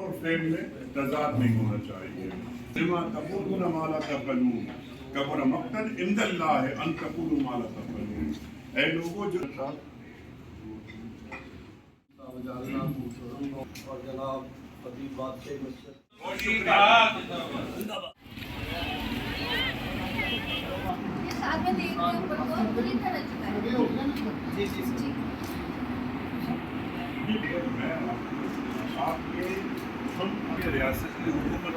اور فعل میں تضاد نہیں ہونا چاہیے. بما تقولون ما لا تفعلون کبر مقتا عند اللہ ان تقولوا ما لا تفعلون. اے لوگوں جو اور جناب خطیب بات سے ساتھ میں دیکھ رہے اوپر کو پوری طرح چکا ہے. آپ کے ہم اپنے ریاست میں حکومت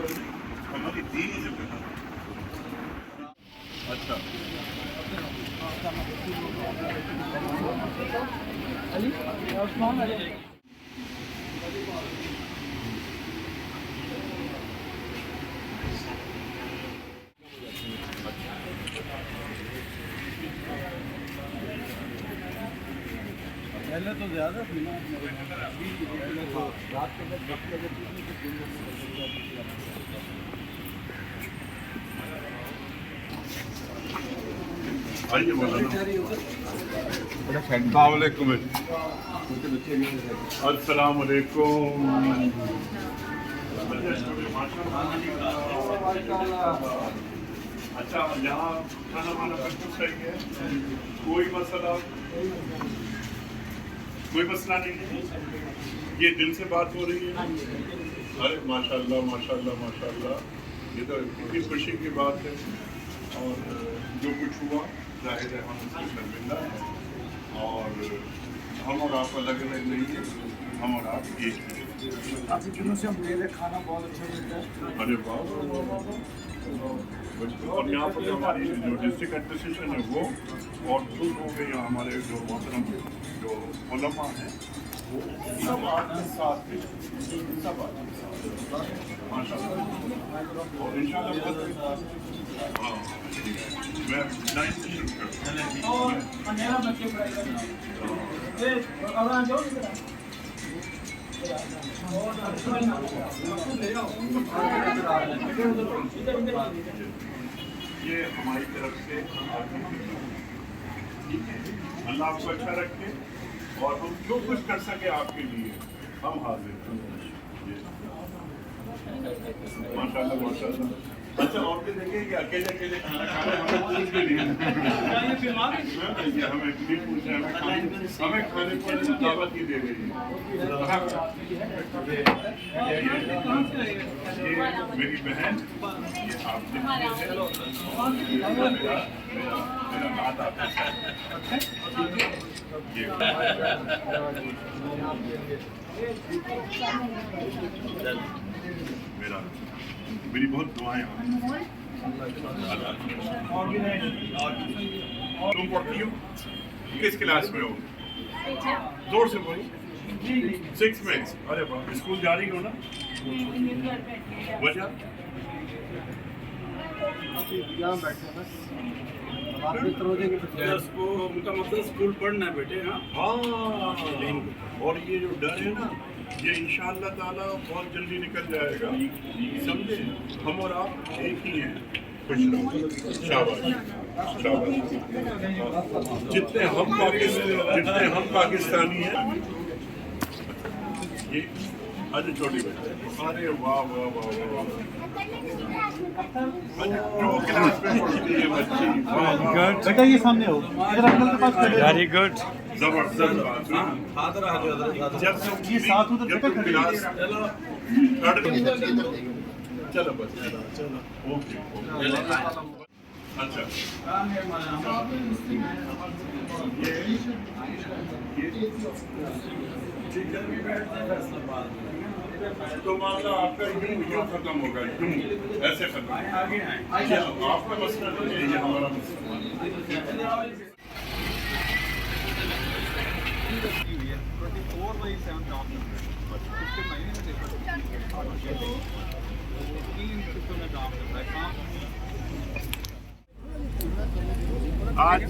ہماری دین سے کہا. اچھا پہلے تو زیادہ تھی نا رات کے آئیے السلام علیکم. السلام علیکم. اچھا یہاں کھانا وانا بالکل صحیح ہے, کوئی مسئلہ نہیں ہے. یہ دل سے بات ہو رہی ہے. ارے ماشاء اللہ ماشاء اللہ ماشاء اللہ, یہ تو کتنی خوشی کی بات ہے. اور جو کچھ ہوا ظاہر ہے ہم اس سے شرمندہ ہیں, اور ہم اور آپ الگ الگ نہیں ہیں, ہم اور آپ ایک ہیں. کافی دنوں سے ہم میرے کھانا بہت اچھا ملتا ہے. ارے واہ. اور یہاں پر جو ہماری جو ڈسٹرکٹ ایڈمنسٹریشن ہے وہ, اور خود ہو گئے یہاں ہمارے جو محترم جو علماء ہیں وہ سب آپ کے ساتھ ہیں, سب آپ کے ساتھ ماشاء اللہ. اور ان شاء اللہ ہاں میں یہ ہماری طرف سے ٹھیک ہے. اللہ آپ کو اچھا رکھے, اور ہم جو کچھ کر سکے آپ کے لیے ہم حاضر ہیں. ماشاء اللہ ماشاء اللہ. اچھا عورتیں دیکھیں کہ اکیلے اکیلے کھانا کھا رہے ہیں, ہمیں پوچھ بھی نہیں, ہمیں نہیں پوچھا, ہمیں کھانے پر دعوت ہی دے رہی ہے. یہ میری بہن, یہ آپ میرا ہاتھ آتا ہے. میری بہت دعائیں ہیں. تم پڑھتی ہو کس کلاس میں ہو؟ زور سے بولو. 6 میں. ارے باپ, اسکول جا رہی ہو نا؟ وجہ یہاں بیٹھے بس ان کا مقصد اسکول پڑھنا ہے بیٹے. ہاں, اور یہ جو ڈر ہے نا یہ انشاءاللہ تعالیٰ بہت جلدی نکل جائے گا. سمجھے, ہم اور آپ ایک ہی ہیں. خوش رہو. شاباش شاباش. جتنے ہم پاکستانی ہیں یہ اچھا چھوٹی بچے. ارے واہ واہ واہ واہ. جو کلاس میں پڑھتی ہے بچی, بیٹا یہ سامنے ہو. Very good. زبردست بات. جب تم کلاس چلو بس چلو اوکے. اچھا تو معاملہ آپ کا یوں ختم ہوگا, یوں ایسے ختم. آپ کا مسئلہ نہیں ہے, یہ ہمارا مسئلہ. آج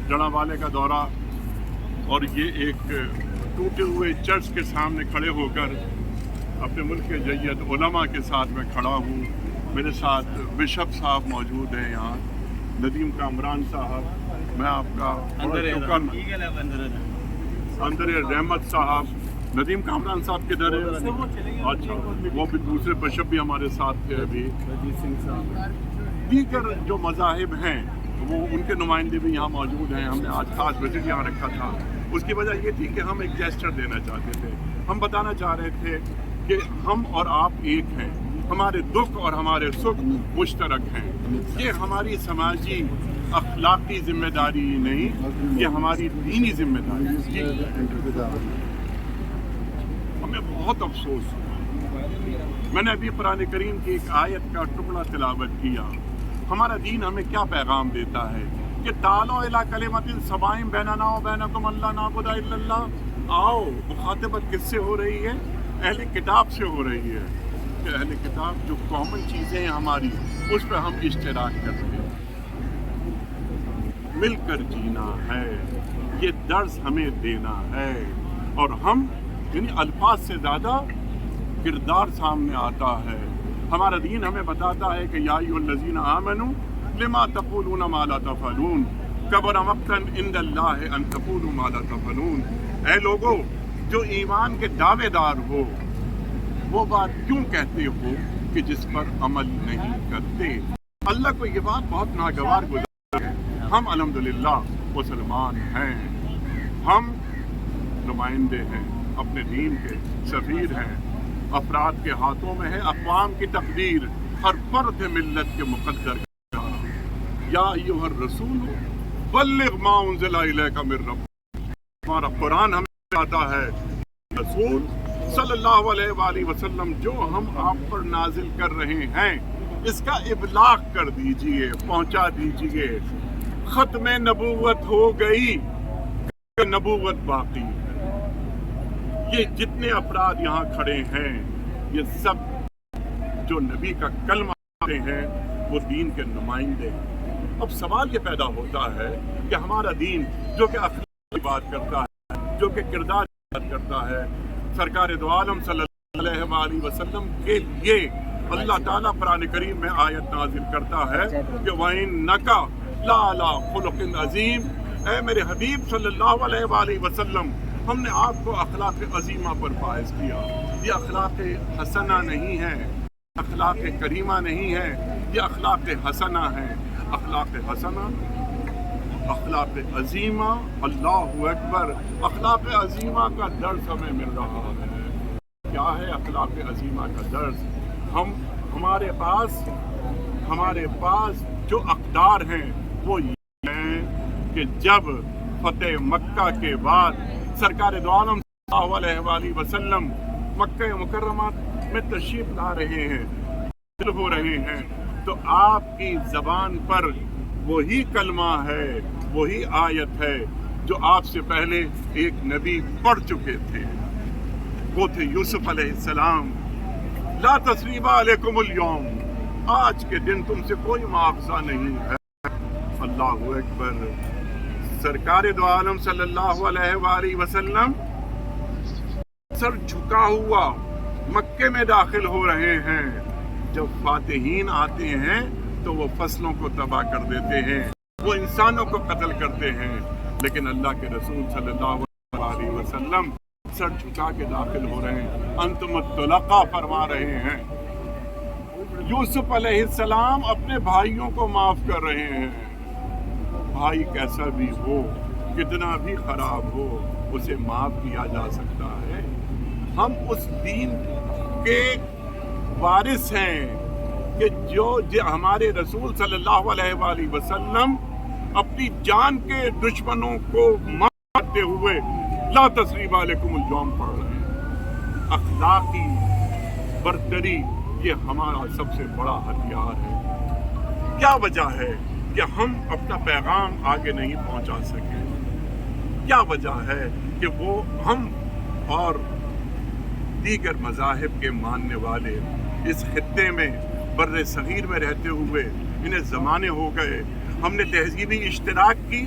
جڑانوالے کا دورہ, اور یہ ایک ٹوٹے ہوئے چرچ کے سامنے کھڑے ہو کر اپنے ملک کے جیت علماء کے ساتھ میں کھڑا ہوں. میرے ساتھ بشپ صاحب موجود ہیں یہاں, ندیم کامران صاحب, میں آپ کا اندر رحمت صاحب, ندیم کامران صاحب کدھر ہے؟ اچھا، وہ بھی دوسرے بشپ بھی ہمارے ساتھ تھے ابھی. دیگر جو مذاہب ہیں وہ ان کے نمائندے بھی یہاں موجود ہیں. ہم نے آج خاص وزٹ یہاں رکھا تھا. اس کی وجہ یہ تھی کہ ہم ایک جیسچر دینا چاہتے تھے. ہم بتانا چاہ رہے تھے کہ ہم اور آپ ایک ہیں، ہمارے دکھ اور ہمارے سکھ مشترک ہیں. یہ ہماری سماجی اخلاقی ذمہ داری نہیں، یہ ہماری دینی ذمہ داری ہے. ہمیں بہت افسوس ہوا. میں نے ابھی قرآن کریم کی ایک آیت کا ٹکڑا تلاوت کیا. ہمارا دین ہمیں کیا پیغام دیتا ہے کہ تعالوا الی کلمۃ سواء بیننا و بینکم الا نعبد الا اللہ. آؤ، مخاطبت کس سے ہو رہی ہے؟ اہل کتاب سے ہو رہی ہے کہ اہل کتاب جو کامن چیزیں ہیں ہماری، اس پہ ہم اشتراک کرتے ہیں. مل کر جینا ہے، یہ درس ہمیں دینا ہے. اور ہم یعنی الفاظ سے زیادہ کردار سامنے آتا ہے. ہمارا دین ہمیں بتاتا ہے کہ یا ایھا الذین آمنوا لما تقولون ما لا تفعلون کبر مقتا عند اللہ ان تقولوا ما لا تفعلون. اے لوگو جو ایمان کے دعوے دار ہو، وہ بات کیوں کہتے ہو کہ جس پر عمل نہیں کرتے؟ اللہ کو یہ بات بہت ناگوار گزرتی ہے. ہم الحمدللہ مسلمان ہیں، ہم نمائندے ہیں، اپنے دین کے سفیر ہیں. افراد کے ہاتھوں میں ہے اقوام کی تقدیر، ہر فرد ملت کے مقدر. یا ایھا الرسول بلغ ما انزل الیک من ربک. ہمارا قرآن ہمیں بتاتا ہے رسول صلی اللہ علیہ وآلہ وسلم جو ہم آپ پر نازل کر رہے ہیں اس کا ابلاغ کر دیجئے، پہنچا دیجئے. ختم نبوت ہو گئی، نبوت باقی ہے. یہ جتنے افراد یہاں کھڑے ہیں یہ سب جو نبی کا کلمہ پڑھتے ہیں وہ دین کے نمائندے ہیں. اب سوال یہ پیدا ہوتا ہے کہ ہمارا دین جو کہ اخلاق کی بات کرتا ہے، جو کہ کردار کی بات کرتا ہے، سرکار دو عالم صلی اللہ علیہ وآلہ وسلم کے لیے اللہ تعالیٰ قرآن کریم میں آیت نازل کرتا ہے کہ وَإِنَّكَ لَعَلَىٰ خُلُقٍ عَظِيمٍ. اے میرے حبیب صلی اللہ علیہ وآلہ وسلم، ہم نے آپ کو اخلاق عظیمہ پر فائز کیا. یہ اخلاق حسنہ نہیں ہے، اخلاق کریمہ نہیں ہے، یہ اخلاق حسنہ ہے. اخلاق حسنہ، اخلاق عظیمہ، اللہ اکبر. اخلاق عظیمہ کا درس ہمیں مل رہا ہے. کیا ہے اخلاق عظیمہ کا درس؟ ہمارے پاس جو اقدار ہیں وہ یہ ہیں کہ جب فتح مکہ کے بعد سرکار دو عالم صلی اللہ علیہ وآلہ وسلم مکہ مکرمہ میں تشریف لا رہے ہیں، ہو رہے ہیں، تو آپ کی زبان پر وہی کلمہ ہے، وہی آیت ہے جو آپ سے پہلے ایک نبی پڑھ چکے تھے. وہ تھے یوسف علیہ السلام. لا تثریب علیکم اليوم، آج کے دن تم سے کوئی مواخذہ نہیں ہے. اللہ اکبر. سرکار دو عالم صلی اللہ علیہ وآلہ وسلم سر جھکا ہوا مکے میں داخل ہو رہے ہیں. جب فاتحین آتے ہیں تو وہ فصلوں کو تباہ کر دیتے ہیں، وہ انسانوں کو قتل کرتے ہیں. لیکن اللہ کے رسول صلی اللہ علیہ وسلم سر جھکا کے داخل ہو رہے ہیں، انتم الطلقاء فرما رہے ہیں. یوسف علیہ السلام اپنے بھائیوں کو معاف کر رہے ہیں. بھائی کیسا بھی ہو، کتنا بھی خراب ہو، اسے معاف کیا جا سکتا ہے. ہم اس دین کے وارث ہیں کہ جو ہمارے رسول صلی اللہ علیہ وآلہ وسلم اپنی جان کے دشمنوں کو مارتے ہوئے لا تثریب علیکم اليوم پڑھ رہے ہیں. اخلاقی برتری یہ ہمارا سب سے بڑا ہتھیار ہے. کیا وجہ ہے کہ ہم اپنا پیغام آگے نہیں پہنچا سکے؟ کیا وجہ ہے کہ وہ ہم اور دیگر مذاہب کے ماننے والے اس خطے میں بر صغیر میں رہتے ہوئے انہیں زمانے ہو گئے، ہم نے تہذیبی اشتراک کی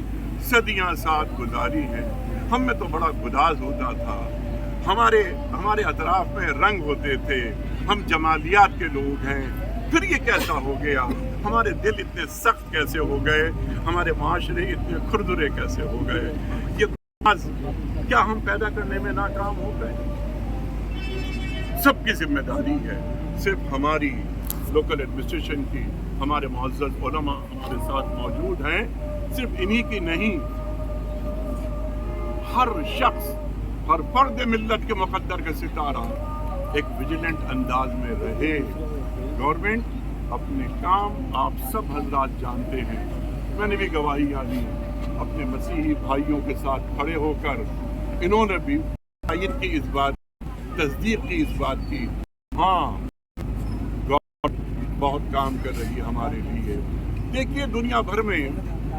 صدیاں ساتھ گزاری ہیں. ہم میں تو بڑا گداز ہوتا تھا، ہمارے اطراف میں رنگ ہوتے تھے، ہم جمالیات کے لوگ ہیں. پھر یہ کیسا ہو گیا؟ ہمارے دل اتنے سخت کیسے ہو گئے؟ ہمارے معاشرے اتنے کھردرے کیسے ہو گئے؟ یہ آج کیا ہم پیدا کرنے میں ناکام ہو گئے؟ سب کی ذمہ داری ہے، صرف ہماری لوکل ایڈمنسٹریشن کی، ہمارے معزز علماء ہمارے ساتھ موجود ہیں، صرف انہی کی نہیں، ہر شخص، ہر فرد ملت کے مقدر کا ستارہ ایک ویجیلنٹ انداز میں رہے۔ گورنمنٹ اپنے کام آپ سب حضرات جانتے ہیں، میں نے بھی گواہیاں دی اپنے مسیحی بھائیوں کے ساتھ کھڑے ہو کر، انہوں نے بھی تائید کی، اس بات تصدیق کی، اس بات کی، ہاں گورنمنٹ بہت کام کر رہی ہے ہمارے لیے۔ دیکھیے دنیا بھر میں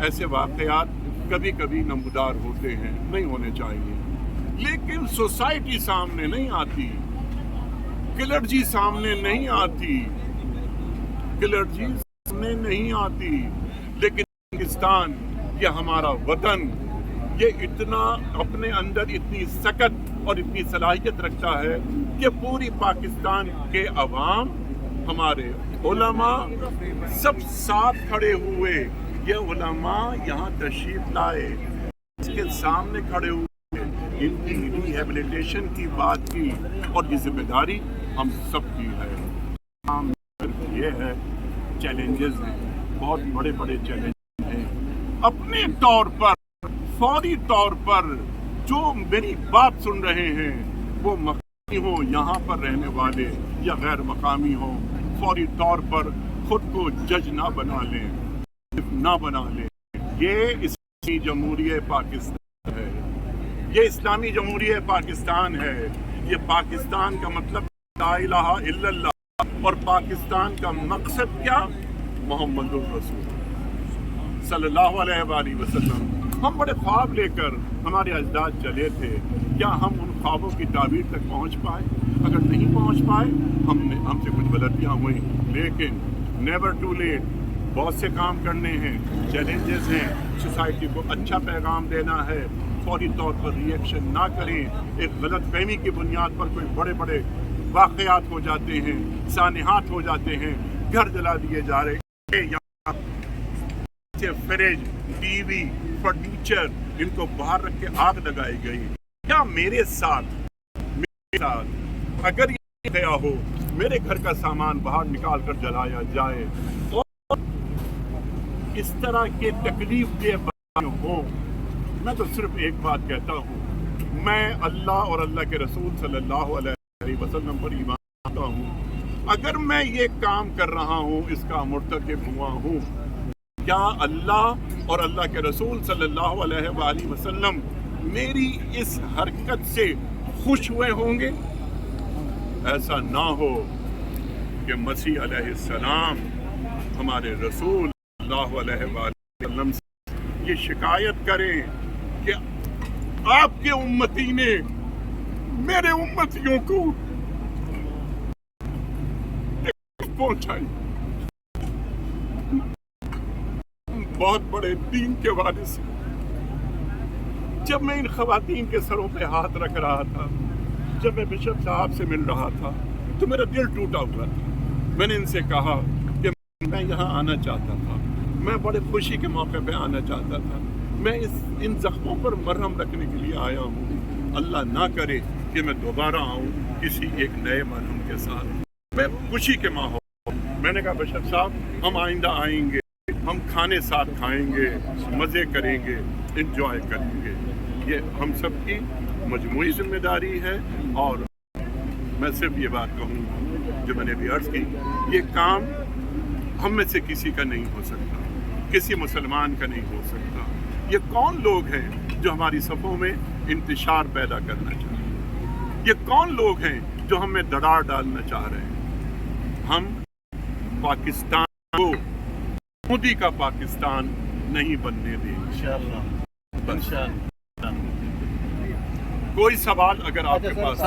ایسے واقعات کبھی کبھی نمودار ہوتے ہیں، نہیں ہونے چاہیے، لیکن سوسائٹی سامنے نہیں آتی، کلرجی سامنے نہیں آتی، کلرجی سامنے نہیں آتی، لیکن پاکستان یہ ہمارا وطن، یہ اتنا اپنے اندر اتنی سکت اور اتنی صلاحیت رکھتا ہے کہ پوری پاکستان کے عوام، ہمارے علماء سب ساتھ کھڑے ہوئے، یہ علماء یہاں تشریف لائے، اس کے سامنے کھڑے ہوئے، ان کی ریہیبلیٹیشن کی بات کی، اور یہ ذمہ داری ہم سب کی ہے۔ ہم یہ ہے چیلنجز ہیں، بہت بڑے بڑے چیلنجز ہیں، اپنے طور پر فوری طور پر جو میری بات سن رہے ہیں وہ مقامی ہوں، یہاں پر رہنے والے یا غیر مقامی ہوں، فوری طور پر خود کو جج نہ بنا لیں، نہ بنا لیں۔ یہ اسلامی جمہوریہ پاکستان ہے، یہ اسلامی جمہوریہ پاکستان ہے، یہ پاکستان کا مطلب لا الہ الا اللہ، اور پاکستان کا مقصد کیا؟ محمد الرسول صلی اللہ علیہ وآلہ وسلم۔ ہم بڑے خواب لے کر ہمارے اجداد چلے تھے، کیا ہم ان خوابوں کی تعبیر تک پہنچ پائے؟ اگر نہیں پہنچ پائے، ہم سے کچھ غلطیاں ہوئیں، لیکن نیور ٹو لیٹ، بہت سے کام کرنے ہیں، چیلنجز ہیں، سوسائٹی کو اچھا پیغام دینا ہے، فوری طور پر ری ایکشن نہ کریں۔ ایک غلط فہمی کی بنیاد پر کوئی بڑے بڑے واقعات ہو جاتے ہیں، سانحات ہو جاتے ہیں، گھر جلا دیے جا رہے ہیں، یہاں فریج، ٹی وی، فرنیچر، ان کو باہر رکھ کے آگ لگائی گئی۔ کیا میرے ساتھ اگر یہ گیا ہو، میرے گھر کا سامان باہر نکال کر جلایا جائے اور اس طرح کے تکلیف دہ بیان ہو، میں تو صرف ایک بات کہتا ہوں، میں اللہ اور اللہ کے رسول صلی اللہ علیہ وسلم پر ایمان رکھتا ہوں۔ اگر میں یہ کام کر رہا ہوں، اس کا مرتکب ہوا ہوں، کیا اللہ اور اللہ کے رسول صلی اللہ علیہ وآلہ وسلم میری اس حرکت سے خوش ہوئے ہوں گے؟ ایسا نہ ہو کہ مسیح علیہ السلام ہمارے رسول صلی اللہ علیہ وآلہ وسلم سے یہ شکایت کریں کہ آپ کے امتی نے میرے امتیوں کو پہنچائی۔ بہت بڑے دین کے وارث ہیں۔ جب میں ان خواتین کے سروں پہ ہاتھ رکھ رہا تھا، جب میں بشپ صاحب سے مل رہا تھا، تو میرا دل ٹوٹا ہوا تھا۔ میں نے ان سے کہا کہ میں یہاں آنا چاہتا تھا، میں بڑے خوشی کے موقع پہ آنا چاہتا تھا، میں ان زخموں پر مرہم رکھنے کے لیے آیا ہوں، اللہ نہ کرے کہ میں دوبارہ آؤں کسی ایک نئے مرہم کے ساتھ، میں خوشی کے ماحول۔ میں نے کہا بشپ صاحب ہم آئندہ آئیں گے، ہم کھانے ساتھ کھائیں گے، مزے کریں گے، انجوائے کریں گے۔ یہ ہم سب کی مجموعی ذمہ داری ہے، اور میں صرف یہ بات کہوں جو میں نے بھی عرض کی، یہ کام ہم میں سے کسی کا نہیں ہو سکتا، کسی مسلمان کا نہیں ہو سکتا۔ یہ کون لوگ ہیں جو ہماری صفوں میں انتشار پیدا کرنا چاہتے ہیں؟ یہ کون لوگ ہیں جو ہم میں دراڑ ڈالنا چاہ رہے ہیں؟ ہم پاکستان کو مودی کا پاکستان نہیں بننے دیں انشاءاللہ۔ کوئی سوال اگر آپ کے پاس